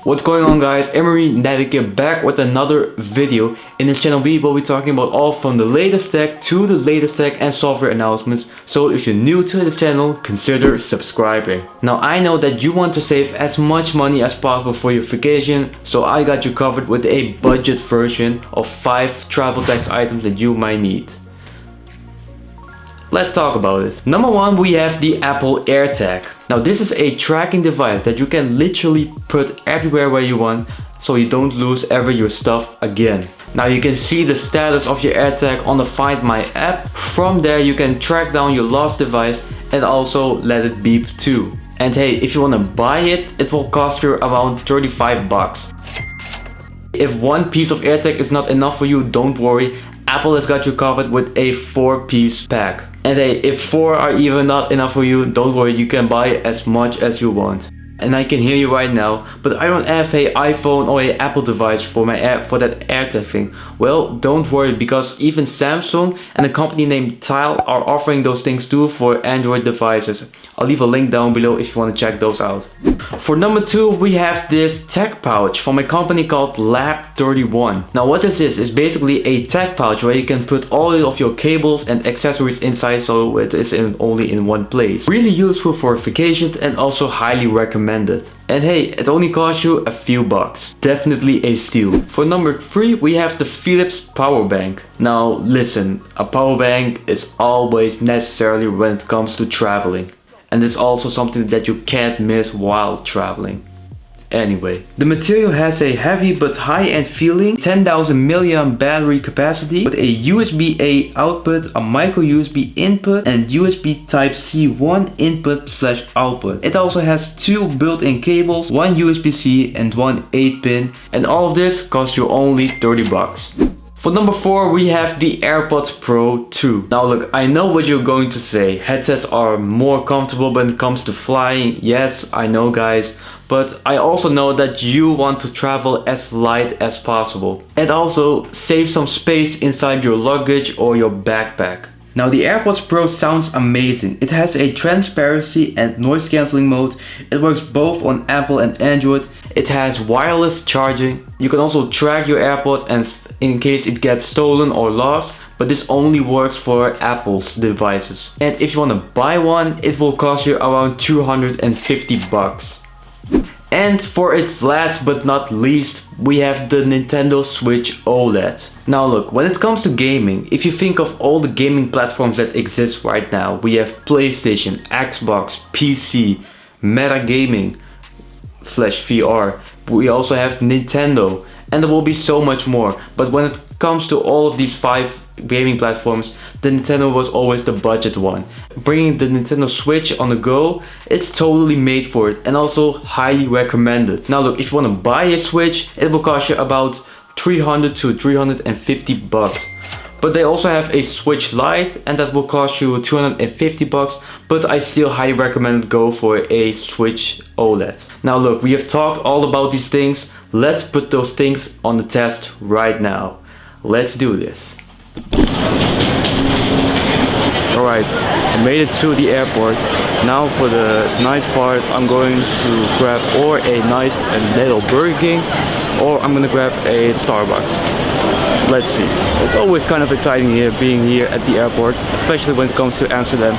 What's going on, guys? Emery Nadike back with another video. In this channel we will be talking about all from the latest tech to the latest tech and software announcements. So if you're new to this channel, consider subscribing. Now I know that you want to save as much money as possible for your vacation, so I got you covered with a budget version of 5 travel tax items that you might need. Let's talk about it. Number 1, we have the Apple AirTag. Now this is a tracking device that you can literally put everywhere where you want, so you don't lose ever your stuff again. Now you can see the status of your AirTag on the Find My app. From there you can track down your lost device and also let it beep too. And hey, if you want to buy it, it will cost you around 35 bucks. If one piece of AirTag is not enough for you, don't worry. Apple has got you covered with a 4-piece pack. And hey, if 4 are even not enough for you, don't worry, you can buy as much as you want. And I can hear you right now, but I don't have an iPhone or an Apple device for my app for that AirTag thing. Well, don't worry, because even Samsung and a company named Tile are offering those things too for Android devices. I'll leave a link down below if you want to check those out. For number 2, we have this tech pouch from a company called Lab 31. Now what this is basically a tech pouch where you can put all of your cables and accessories inside, so it is only in one place. Really useful for vacation and also highly recommended. And hey, it only costs you a few bucks. Definitely a steal. For number 3, we have the Philips power bank. Now listen, a power bank is always necessary when it comes to traveling. And it's also something that you can't miss while traveling. Anyway, the material has a heavy but high-end feeling, 10,000 mAh battery capacity with a USB-A output, a micro USB input and USB Type-C 1 input/output. It also has 2 built-in cables, one USB-C and one 8-pin, and all of this costs you only 30 bucks. For number 4, we have the AirPods Pro 2. Now look, I know what you're going to say. Headsets are more comfortable when it comes to flying. Yes, I know, guys. But I also know that you want to travel as light as possible. And also save some space inside your luggage or your backpack. Now the AirPods Pro sounds amazing. It has a transparency and noise cancelling mode. It works both on Apple and Android. It has wireless charging. You can also track your AirPods and in case it gets stolen or lost, but this only works for Apple's devices. And if you want to buy one, it will cost you around 250 bucks. And for its last but not least, we have the Nintendo Switch OLED. Now look, when it comes to gaming, if you think of all the gaming platforms that exist right now, we have PlayStation, Xbox, PC, Meta Gaming /VR. We also have Nintendo, and there will be so much more. But when it comes to all of these 5 gaming platforms, the Nintendo was always the budget one. Bringing the Nintendo Switch on the go, it's totally made for it and also highly recommended. Now look, if you want to buy a Switch, it will cost you about 300 to 350 bucks. But they also have a Switch Lite and that will cost you 250 bucks, but I still highly recommend go for a Switch OLED. Now look, we have talked all about these things. Let's put those things on the test right now. Let's do this. Alright, I made it to the airport. Now for the nice part, I'm going to grab or a nice and little Burger King, or I'm gonna grab a Starbucks. Let's see. It's always kind of exciting here, being here at the airport, especially when it comes to Amsterdam.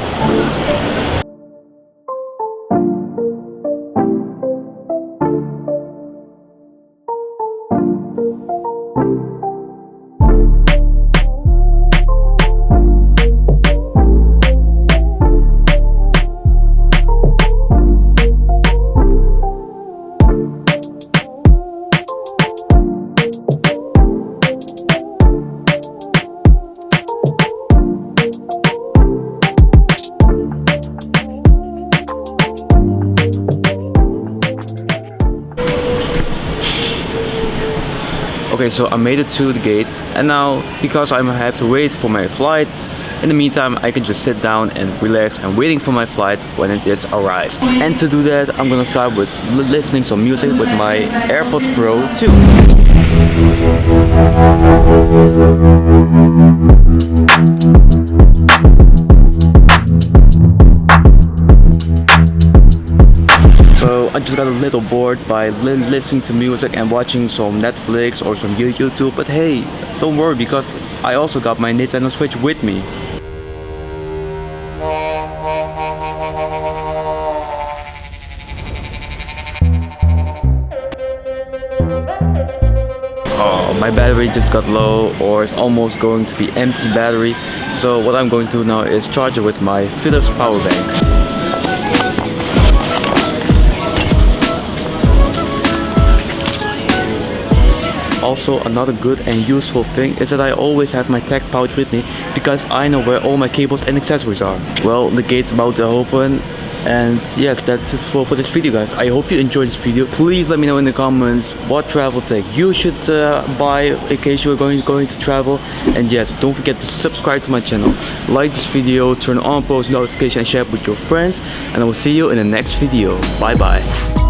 Okay, so I made it to the gate, and now because I have to wait for my flight, in the meantime I can just sit down and relax and waiting for my flight when it is arrived. And to do that, I'm gonna start with listening some music with my AirPods Pro 2. I just got a little bored by listening to music and watching some Netflix or some YouTube. But hey, don't worry, because I also got my Nintendo Switch with me. Oh, my battery just got low, or it's almost going to be empty battery. So what I'm going to do now is charge it with my Philips power bank. Also, another good and useful thing is that I always have my tech pouch with me, because I know where all my cables and accessories are. Well, the gate's about to open. And yes, that's it for this video, guys. I hope you enjoyed this video. Please let me know in the comments what travel tech you should buy in case you're going to travel. And yes, don't forget to subscribe to my channel, like this video, turn on post notifications, and share it with your friends. And I will see you in the next video. Bye bye.